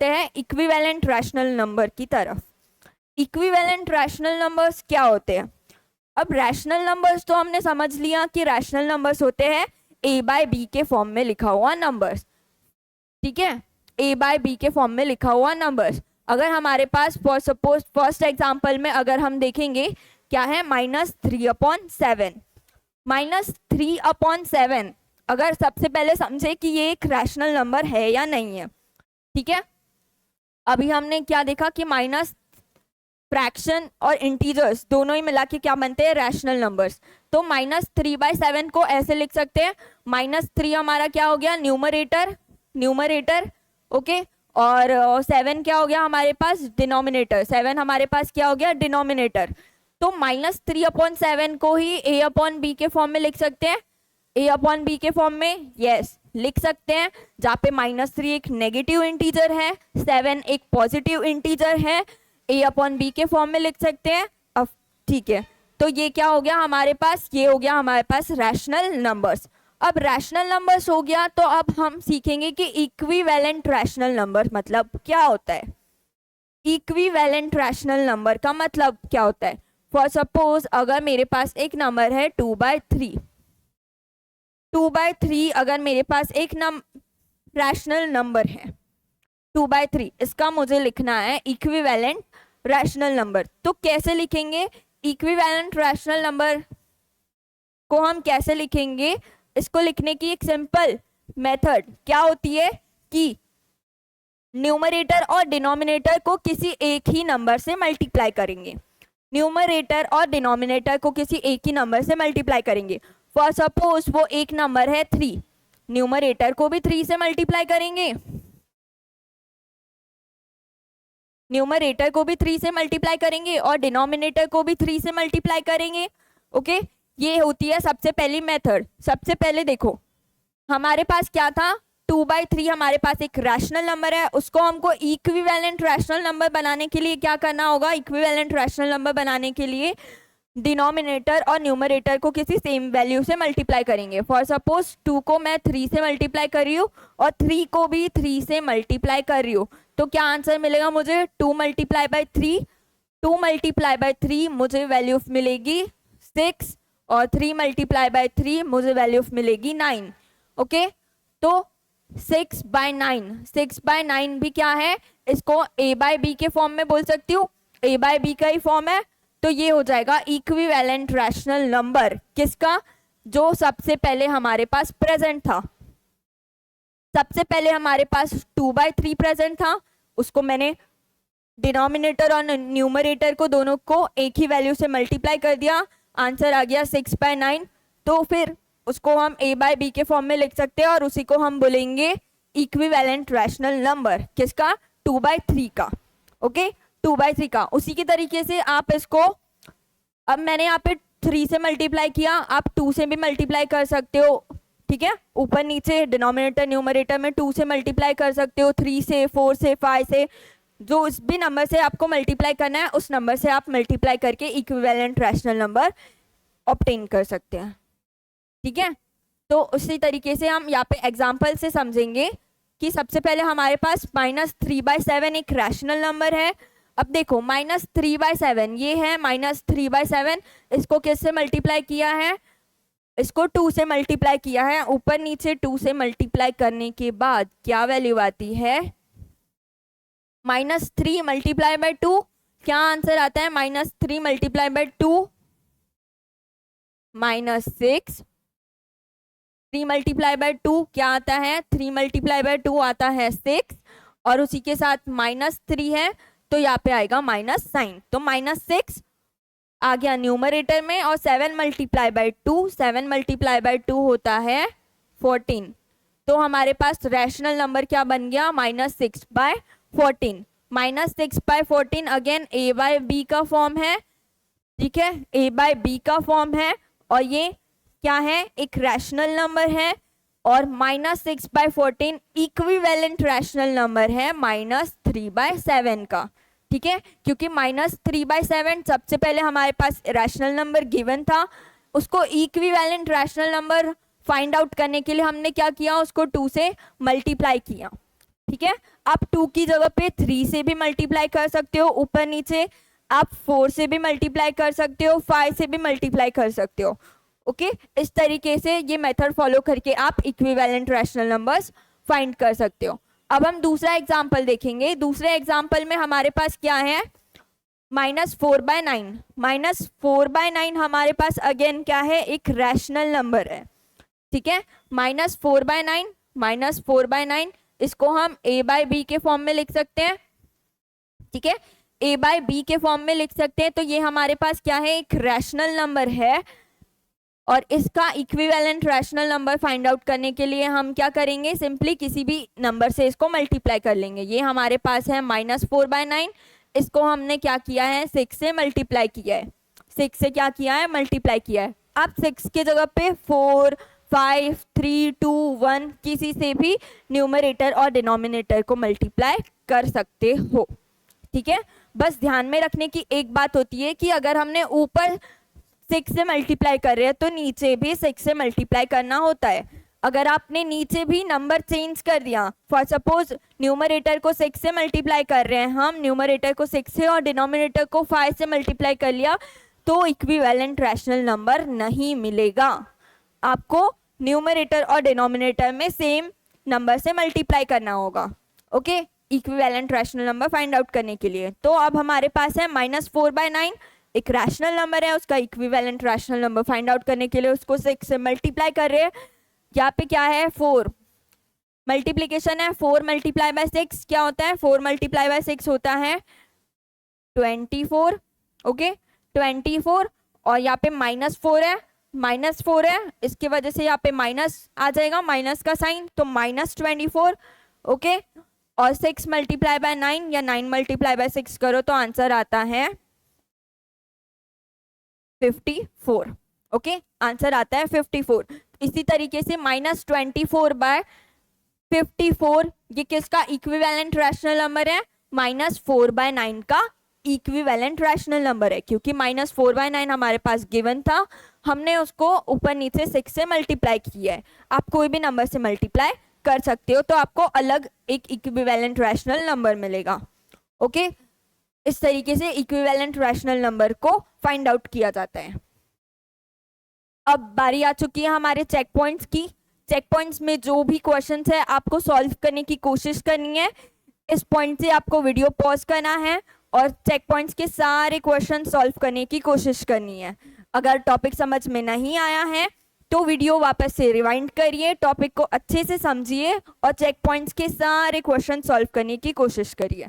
चलते हैं equivalent rational number की तरफ। इक्विवेलेंट रैशनल नंबर्स क्या होते हैं? अब रैशनल नंबर्स तो हमने समझ लिया कि रैशनल नंबर्स होते हैं a बाय बी के फॉर्म में लिखा हुआ नंबर्स, ठीक है, a बाय बी के फॉर्म में लिखा हुआ नंबर्स। अगर हमारे पास फॉर सपोज फर्स्ट एग्जांपल में अगर हम देखेंगे क्या है, -3/7। -3/7 अगर सबसे पहले समझे कि ये एक रैशनल नंबर है या नहीं है, ठीक है। अभी हमने क्या देखा कि माइनस फ्रैक्शन और इंटीजर्स दोनों ही मिला के क्या बनते हैं, रैशनल नंबर्स। तो -3/7 को ऐसे लिख सकते हैं, -3 हमारा क्या हो गया, न्यूमरेटर, ओके, और 7 क्या हो गया हमारे पास, डिनोमिनेटर। 7 हमारे पास क्या हो गया, डिनोमिनेटर। तो -3/7 को ही a/b के फॉर्म में लिख सकते हैं, a/b के फॉर्म में, यस लिख सकते हैं, जहाँ पे -3 एक नेगेटिव इंटीजर है, 7 एक पॉजिटिव इंटीजर है, a/b के फॉर्म में लिख सकते हैं। अब ठीक है, तो ये क्या हो गया हमारे पास, ये हो गया हमारे पास रैशनल नंबर्स। अब रैशनल नंबर्स हो गया, तो अब हम सीखेंगे कि इक्विवेलेंट रैशनल नंबर मतलब क्या होता है। इक्विवेलेंट रैशनल नंबर का मतलब क्या होता है? फॉर सपोज अगर मेरे पास एक नंबर है 2/3, 2/3 अगर मेरे पास एक रैशनल नंबर है 2/3, इसका मुझे लिखना है इक्विवेलेंट रैशनल नंबर। तो कैसे लिखेंगे इक्विवेलेंट रैशनल नंबर को, हम कैसे लिखेंगे इसको? लिखने की एक सिंपल मेथड क्या होती है कि न्यूमरेटर और डिनोमिनेटर को किसी एक ही नंबर से मल्टीप्लाई करेंगे, न्यूमरेटर और डिनोमिनेटर को किसी एक ही नंबर से मल्टीप्लाई करेंगे। फॉर सपोज वो एक नंबर है 3, न्यूमरेटर को भी 3 से मल्टीप्लाई करेंगे, न्यूमरेटर को भी 3 से मल्टीप्लाई करेंगे और डिनोमिनेटर को भी 3 से मल्टीप्लाई करेंगे, ओके। ये होती है सबसे पहली मेथड। सबसे पहले देखो हमारे पास क्या था, 2/3 हमारे पास एक रैशनल नंबर है, उसको हमको इक्विवेलेंट रैशनल नंबर बनाने के लिए क्या करना होगा, इक्विवेलेंट रैशनल नंबर बनाने के लिए डिनोमिनेटर और न्यूमरेटर को किसी सेम वैल्यू से मल्टीप्लाई करेंगे। फॉर सपोज 2 को मैं 3 से मल्टीप्लाई कर रही हूँ और 3 को भी 3 से मल्टीप्लाई कर रही हूँ, तो क्या आंसर मिलेगा मुझे, 2 × 3, 2 × 3 मुझे वैल्यू मिलेगी 6 और 3 × 3 मुझे वैल्यू मिलेगी 9, ओके। तो 6/9, 6/9 भी क्या है, इसको a/b के फॉर्म में बोल सकती हूँ, a/b का ही फॉर्म है। तो ये हो जाएगा इक्विवेलेंट रैशनल नंबर किसका, जो सबसे पहले हमारे पास प्रेजेंट था। सबसे पहले हमारे पास 2/3 प्रेजेंट था, उसको मैंने डिनोमिनेटर और न्यूमरेटर को दोनों को एक ही वैल्यू से मल्टीप्लाई कर दिया, आंसर आ गया 6/9। तो फिर उसको हम a/b के फॉर्म में लिख सकते हैं और उसी को हम बोलेंगे इक्विवेलेंट रैशनल नंबर किसका, 2/3 का, ओके, 2/3 का। उसी की तरीके से आप इसको, अब मैंने यहाँ पे 3 से मल्टीप्लाई किया, आप 2 से भी मल्टीप्लाई कर सकते हो, ठीक है, ऊपर नीचे डिनोमिनेटर न्यूमरेटर में 2 से मल्टीप्लाई कर सकते हो, 3 से, 4 से, 5 से, जो उस भी नंबर से आपको मल्टीप्लाई करना है उस नंबर से आप मल्टीप्लाई करके इक्विवेलेंट रैशनल नंबर ऑब्टेन कर सकते हैं, ठीक है। तो उसी तरीके से हम यहाँ पे एग्जांपल से समझेंगे कि सबसे पहले हमारे पास -3/7 एक रैशनल नंबर है। अब देखो -3/7 ये है, -3/7 इसको किससे मल्टीप्लाई किया है, इसको 2 से मल्टीप्लाई किया है, ऊपर नीचे 2 से मल्टीप्लाई करने के बाद क्या वैल्यू आती है, -3 × 2, क्या आंसर आता है, -3 × 2 -6, 3 × 2 क्या आता है, 3 × 2 आता है 6, और उसी के साथ -3 है तो यहाँ पे आएगा -9, तो -6 आ गया न्यूमरेटर में, और 7 × 2, 7 × 2 होता है 14। तो हमारे पास रैशनल नंबर क्या बन गया, -6/14। -6/14 अगेन a/b का फॉर्म है, ठीक है, a/b का फॉर्म है, और ये क्या है, एक रैशनल नंबर है, और -6/14 इक्विवेलेंट रैशनल नंबर है -3/7 का, ठीक है, क्योंकि -3/7 सबसे पहले हमारे पास रैशनल नंबर गिवन था, उसको equivalent rational number find out करने के लिए हमने क्या किया, उसको 2 से मल्टीप्लाई किया, ठीक है, आप 2 की जगह पे 3 से भी मल्टीप्लाई कर सकते हो ऊपर नीचे, आप 4 से भी मल्टीप्लाई कर सकते हो, 5 से भी मल्टीप्लाई कर सकते हो। ओके, इस तरीके से ये मेथड फॉलो करके आप इक्विवेलेंट रैशनल नंबर्स फाइंड कर सकते हो। अब हम दूसरा एग्जाम्पल देखेंगे। दूसरे एग्जाम्पल में हमारे पास क्या है, -4/9। -4/9 हमारे पास अगेन क्या है, एक रैशनल नंबर है। ठीक है, -4/9, -4/9 इसको हम a/b के फॉर्म में लिख सकते हैं। ठीक है, a/b के फॉर्म में लिख सकते हैं। तो ये हमारे पास क्या है, एक रैशनल नंबर है, और इसका equivalent rational number find out करने के लिए हम क्या करेंगे, सिंपली किसी भी नंबर से इसको मल्टीप्लाई कर लेंगे। ये हमारे पास है -4/9, इसको हमने क्या किया है, 6 से मल्टीप्लाई किया है। 6 से क्या किया है, मल्टीप्लाई किया है। आप 6 के जगह पे 4, 5, 3, 2, 1 किसी से भी न्यूमरेटर और डिनोमिनेटर को मल्टीप्लाई कर सकते हो। ठीक है, बस ध्यान में रखने की एक बात होती है कि अगर हमने ऊपर 6 से मल्टीप्लाई कर रहे हैं तो नीचे भी 6 से मल्टीप्लाई करना होता है। अगर आपने नीचे भी नंबर चेंज कर दिया, फॉर सपोज न्यूमरेटर को 6 से मल्टीप्लाई कर रहे हैं हम, न्यूमरेटर को 6 से और डिनोमिनेटर को 5 से मल्टीप्लाई कर लिया, तो इक्विवेलेंट रैशनल नंबर नहीं मिलेगा। आपको न्यूमरेटर और डिनोमिनेटर में सेम नंबर से मल्टीप्लाई करना होगा। Okay, equivalent rational number find out करने के लिए। तो अब हमारे पास है -4/9, एक रैशनल नंबर है, उसका equivalent rational number find out करने के लिए उसको 6 से मल्टीप्लाई कर रहे हैं। यहाँ पे क्या है, 4 मल्टीप्लीकेशन है, 4 मल्टीप्लाई बाय 6 क्या होता है, 4 मल्टीप्लाई बाय 6 होता है 24। ओके, 24, और यहाँ पे -4 है, -4 है, इसकी वजह से यहाँ पे माइनस आ जाएगा, माइनस का साइन, तो -24। ओके, और 6 मल्टीप्लाई बाय 9 या 9 मल्टीप्लाई बाय 6 करो तो आंसर आता है 54। ओके, आंसर आता है 54। इसी तरीके से -24/54 ये किसका इक्विवेलेंट रैशनल नंबर है, -4/9 का इक्विवेलेंट रैशनल नंबर है, क्योंकि -4/9 हमारे पास गिवन था, हमने उसको ऊपर नीचे 6 से मल्टीप्लाई किया है। आप कोई भी नंबर से मल्टीप्लाई कर सकते हो तो आपको अलग एक इक्विवेलेंट रैशनल नंबर मिलेगा। ओके, इस तरीके से इक्विवेलेंट रैशनल नंबर को फाइंड आउट किया जाता है। अब बारी आ चुकी है हमारे चेक पॉइंट्स की। चेक पॉइंट्स में जो भी क्वेश्चंस है आपको सॉल्व करने की कोशिश करनी है। इस पॉइंट से आपको वीडियो पॉज करना है और चेक पॉइंट्स के सारे क्वेश्चन सॉल्व करने की कोशिश करनी है। अगर टॉपिक समझ में नहीं आया है तो वीडियो वापस से रिवाइंड करिए, टॉपिक को अच्छे से समझिए और चेक पॉइंट्स के सारे क्वेश्चन सॉल्व करने की कोशिश करिए।